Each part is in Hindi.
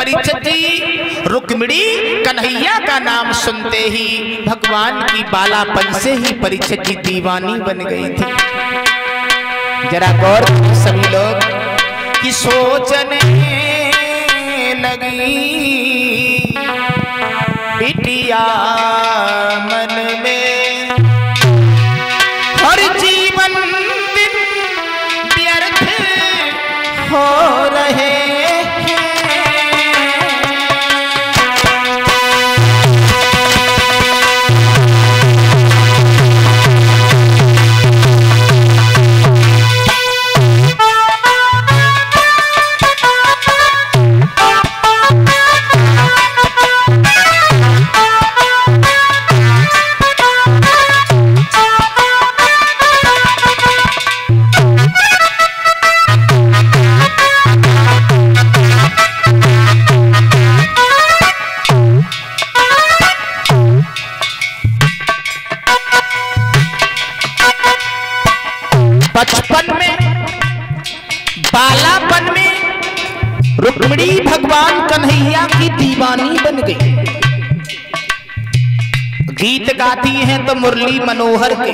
परीक्षित जी रुक्मिणी कन्हैया का नाम सुनते ही भगवान की बालापन से ही परीक्षित जी दीवानी बन गई थी। जरा गौर सभी लोग कि सोचने लगी बिटिया मन में हर जीवन दिन व्यर्थ हो रहे रुक्मिणी भगवान कन्हैया की दीवानी बन गई। गीत गाती हैं तो मुरली मनोहर के,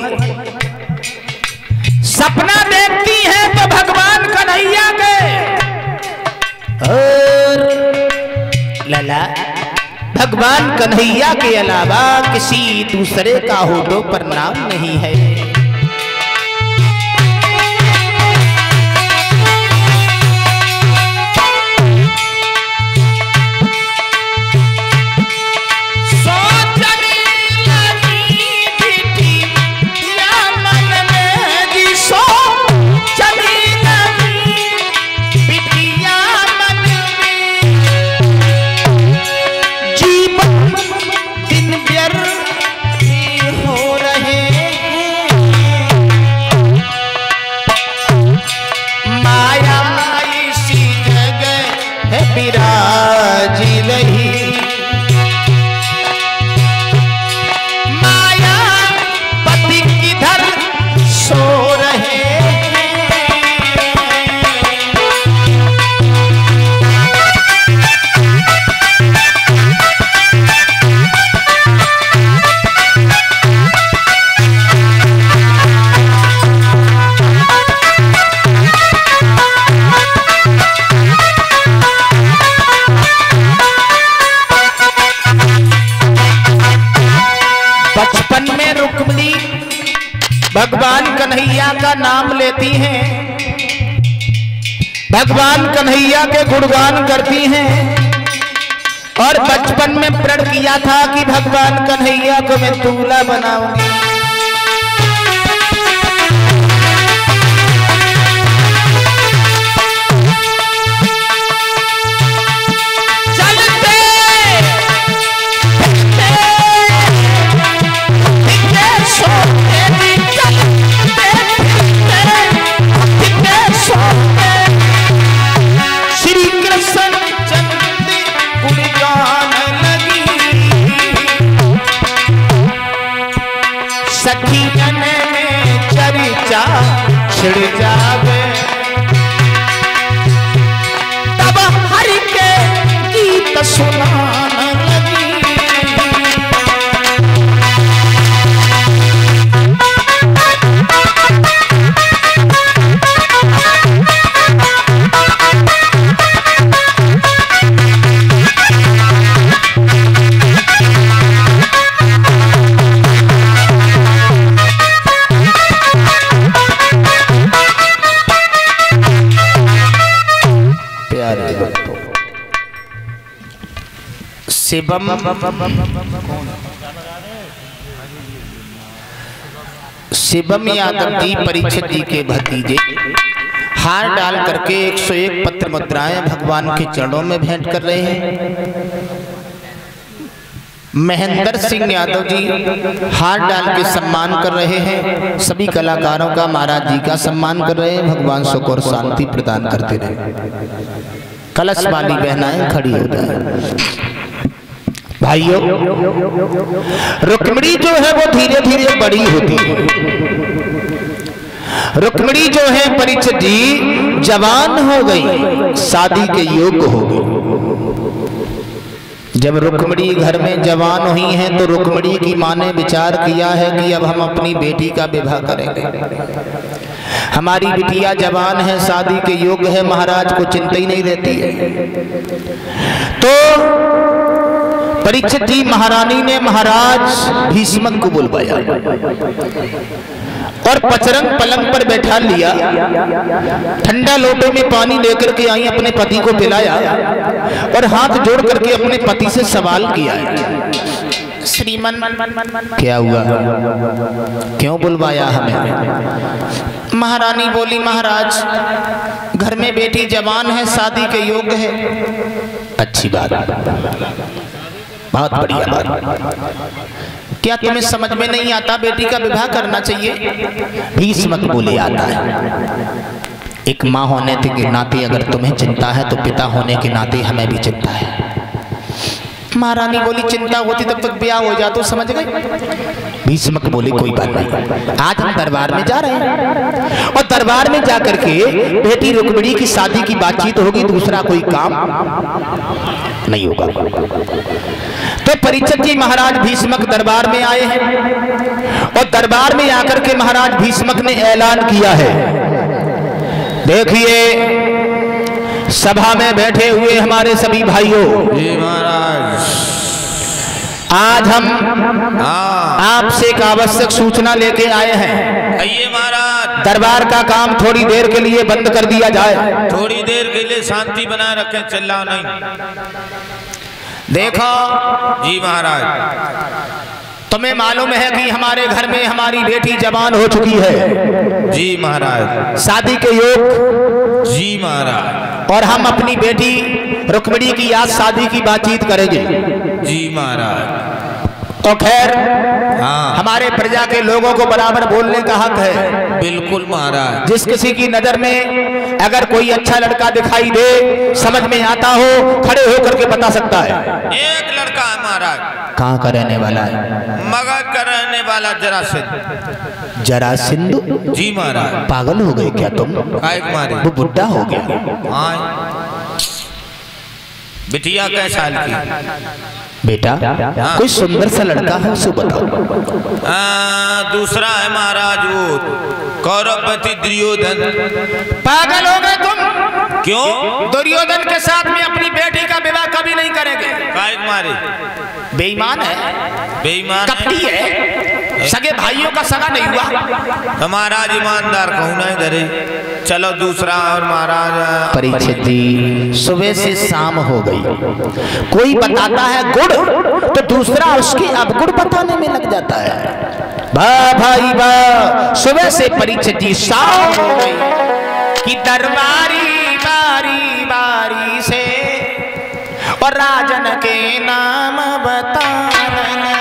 सपना देखती हैं तो भगवान कन्हैया के, और लला भगवान कन्हैया के अलावा किसी दूसरे का होठों पर नाम नहीं है। भगवान कन्हैया का नाम लेती हैं, भगवान कन्हैया के गुणगान करती हैं, और बचपन में प्रण किया था कि भगवान कन्हैया को मैं दूल्हा बनाऊंगी। छिड़ जावे तब हरि के गीत सुनाने लगी। शिवम शिवम यादव जी परीक्षित जी के भतीजे हार डाल करके 101 पत्र मुद्राएं भगवान के चरणों में भेंट कर रहे हैं। महेंद्र सिंह यादव जी हार डाल के सम्मान कर रहे हैं। सभी कलाकारों का महाराज जी का सम्मान कर रहे हैं। भगवान सुख और शांति प्रदान करते रहे। कलश वाली बहनाएं खड़ी हो जाए। भाइयों, रुक्मिणी जो है वो धीरे धीरे बड़ी होती है। रुक्मिणी जो है परीक्षित जी जवान हो गई, शादी के योग्य हो गई। जब रुक्मिणी घर में जवान हुई हैं तो रुक्मिणी की मां ने विचार किया है कि अब हम अपनी बेटी का विवाह करेंगे। हमारी बिटिया जवान है, शादी के योग्य है, महाराज को चिंता ही नहीं रहती है। तो परीक्षित जी महारानी ने महाराज भीष्मक को बुलवाया और पचरंग पलंग पर बैठा लिया, ठंडा लोटे में पानी लेकर के आई, अपने पति को पिलाया और हाथ जोड़ करके अपने पति से सवाल किया, श्रीमन क्या हुआ, क्यों बुलवाया हमें? महारानी बोली, महाराज घर में बेटी जवान है, शादी के योग्य है। अच्छी बात, बहुत बढ़िया बात। क्या तुम्हें समझ में नहीं आता बेटी का विवाह करना चाहिए? भीष्मक बोले, आता है। एक माँ होने के नाते अगर तुम्हें चिंता है तो पिता होने के नाते हमें भी चिंता है। महारानी बोली, चिंता होती तब तक ब्याह हो जाता, तो समझ गए। भीष्मक बोले, कोई बात नहीं, आज हम दरबार में जा रहे हैं और दरबार में जाकर के बेटी रुक्मिणी की शादी की बातचीत होगी, दूसरा कोई काम नहीं होगा। तो परीक्षित जी महाराज भीष्मक दरबार में आए हैं और दरबार में आकर के महाराज भीष्मक ने ऐलान किया है, देखिए सभा में बैठे हुए हमारे सभी भाइयों, जी महाराज, आज हम आपसे एक आवश्यक सूचना लेके आए हैं। आइए महाराज, दरबार का काम थोड़ी देर के लिए बंद कर दिया जाए। थोड़ी देर के लिए शांति बनाए रखें, चिल्लाओ नहीं। देखो जी महाराज, तुम्हें मालूम है कि हमारे घर में हमारी बेटी जवान हो चुकी है। जी महाराज, शादी के योग। जी महाराज, और हम अपनी बेटी रुक्मिणी की आज शादी की बातचीत करेंगे। जी महाराज। तो खैर, हाँ, हमारे प्रजा के लोगों को बराबर बोलने का हक है। बिल्कुल महाराज। जिस किसी की नजर में अगर कोई अच्छा लड़का दिखाई दे, समझ में आता हो, खड़े होकर के बता सकता है। एक लड़का है महाराज। कहाँ का रहने वाला है? मगध का रहने वाला जरासंध। जरासंध? जी महाराज। पागल हो गए क्या तुम? मारे वो बुढ़ा हो गया। हाँ, बिटिया कै साल की? बेटा, हाँ। कोई सुंदर सा लड़का है, उसे बताओ। दूसरा है महाराज, वो कौरवपति दुर्योधन। पागल हो गए तुम? क्यों? दुर्योधन के साथ में अपनी बेटी का विवाह कभी नहीं करेंगे। काय मारे? बेईमान है, बेईमान, कपटी है, सगे भाइयों का सगा नहीं हुआ। महाराज ईमानदार कहूँ ना इधर। चलो दूसरा। और महाराज परीक्षित जी, सुबह से शाम हो गई, कोई बताता है गुड़ तो दूसरा उसके अवगुण बताने में लग जाता है। वाह भाई वाह, सुबह से परीक्षित जी शाम हो गई कि दरबारी बारी बारी से और राजन के नाम बताने लगे।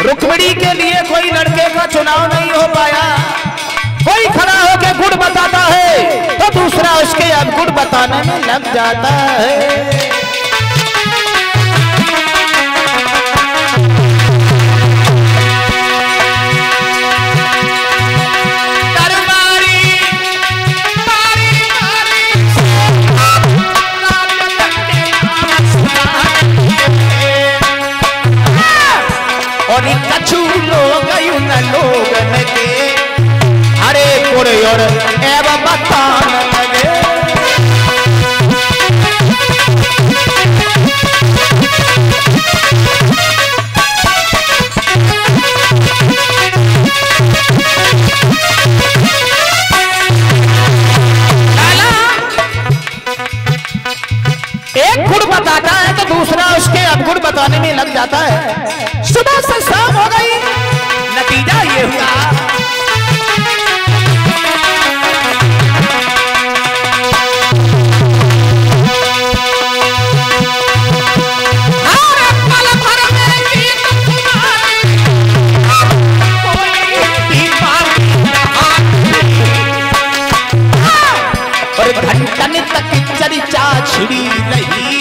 रुक्मिणी के लिए कोई लड़के का चुनाव नहीं हो पाया। कोई खड़ा होकर गुण बताता है तो दूसरा उसके अवगुण बताने में लग जाता है। कछु लोग लोगन के हरे गुड़ और एवं बतान लगे। लग जाता है। सुबह से शाम हो गई, नतीजा ये हुआ घंटन तक चर्चा छिड़ी रही,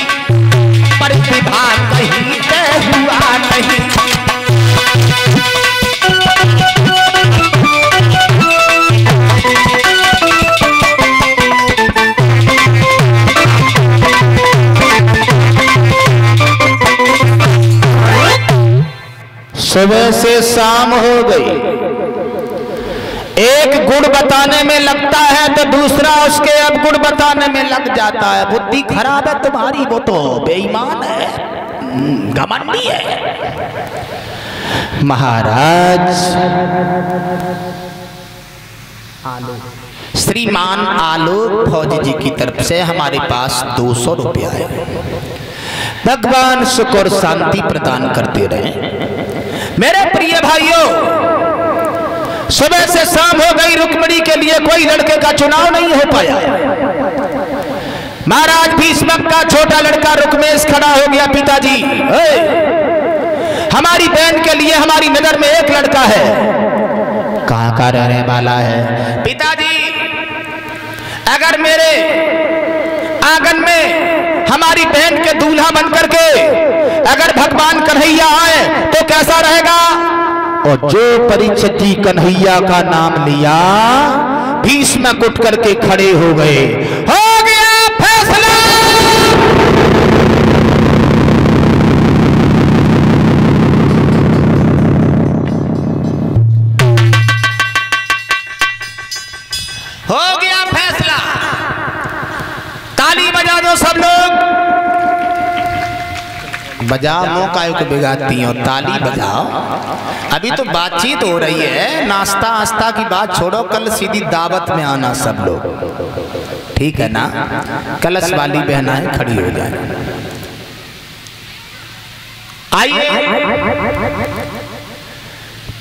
प्रतिभा कहीं तय हुआ नहीं। सुबह से शाम हो गई, एक गुण बताने में लगता है तो दूसरा उसके अब गुण बताने में लग जाता है। बुद्धि खराब है तुम्हारी, वो तो बेईमान है, घमंडी है। महाराज श्रीमान आलोक फौजी जी की तरफ से हमारे पास 200 रुपया है। भगवान सुख और शांति प्रदान करते रहे। मेरे प्रिय भाइयों, सुबह से शाम हो गई, रुक्मिणी के लिए कोई लड़के का चुनाव नहीं हो पाया। महाराज भीष्मक का छोटा लड़का रुक्मेश खड़ा हो गया। पिताजी, हमारी बहन के लिए हमारी नजर में एक लड़का है। कहां का रहने वाला है? पिताजी, अगर मेरे आंगन में हमारी बहन के दूल्हा बनकर के अगर भगवान कन्हैया आए तो कैसा रहेगा? और जो परीक्षित जी कन्हैया का नाम लिया, भीष्म उठ करके खड़े हो गए। हो गया फैसला। हो गया फैसला। ताली बजा दो सब लोग। बजाओ, मौका को बिगाड़ती हो, ताली बजाओ। अभी तो बातचीत हो रही है, नाश्ता आस्ता की बात छोड़ो, कल सीधी दावत में आना सब लोग, ठीक है ना? कलश वाली बहनाएं खड़ी हो जाए। आइए,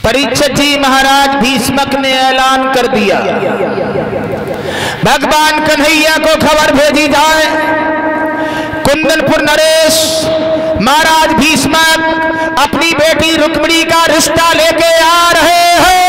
परीक्षित जी महाराज भीष्मक ने ऐलान कर दिया, भगवान कन्हैया को खबर भेजी जाए, कुंदनपुर नरेश महाराज भीष्मक अपनी बेटी रुक्मिणी का रिश्ता लेके आ रहे हैं।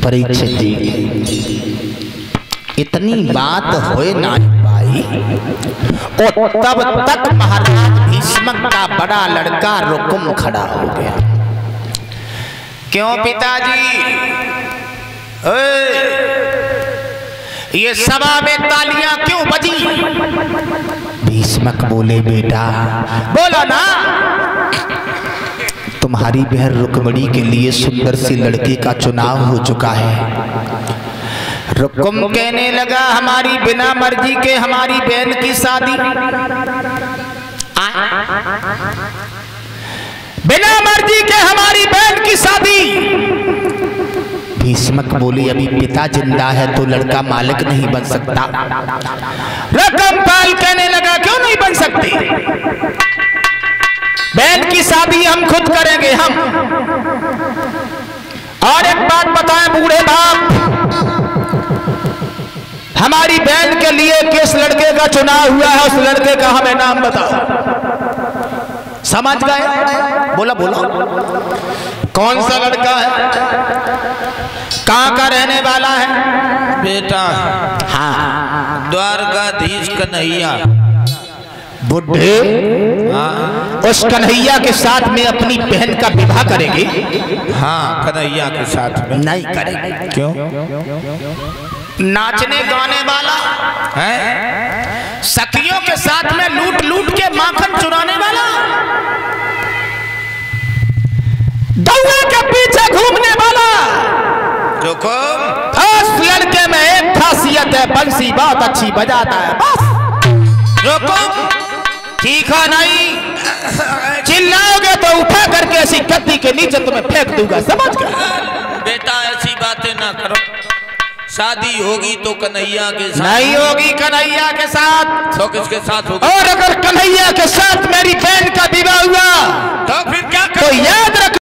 परीक्षित जी, इतनी बात होए ना भाई, और तब तक महाराज भीष्मक का बड़ा लड़का रुकुम खड़ा हो गया। क्यों पिताजी? ये सभा में तालियां क्यों बजी? भीष्मक बोले, बेटा बोलो ना, तुम्हारी बहन रुक्मिणी के लिए सुंदर सी लड़की का चुनाव हो चुका है। रुकुम कहने लगा, हमारी बिना मर्जी के हमारी बहन की शादी, बिना मर्जी के हमारी बहन की शादी। भीष्मक बोली, अभी पिता जिंदा है तो लड़का मालिक नहीं बन सकता। रुकुमपाल कहने लगा, क्यों नहीं बन सकती? बहन की शादी हम खुद करेंगे हम। और एक बात बताएं बूढ़े बाप, हमारी बहन के लिए किस लड़के का चुनाव हुआ है, उस लड़के का हमें नाम बताओ। समझ गए? बोला बोला, कौन सा लड़का है, कहां का रहने वाला है? बेटा, हाँ, द्वारकाधीश कन्हैया। बुढ़े, उस कन्हैया के साथ में अपनी बहन का विवाह करेंगे? हाँ, कन्हैया के साथ में नहीं करेंगे। क्यों? नाचने गाने वाला है, सखियों के साथ में लूट लूट के माखन चुराने वाला, गौए के पीछे घूमने वाला, जो को उस लड़के में एक खासियत है, बंसी बहुत अच्छी बजाता है। बस रोको, चीखा नहीं, चिल्लाओगे तो उठा करके ऐसी गद्दी के नीचे तुम्हें फेंक दूंगा, समझ गए? बेटा ऐसी बातें ना करो, शादी होगी तो कन्हैया के साथ, नहीं होगी कन्हैया के साथ। तो किसके साथ होगी? और अगर कन्हैया के साथ मेरी बहन का विवाह हुआ तो फिर क्या तो याद रख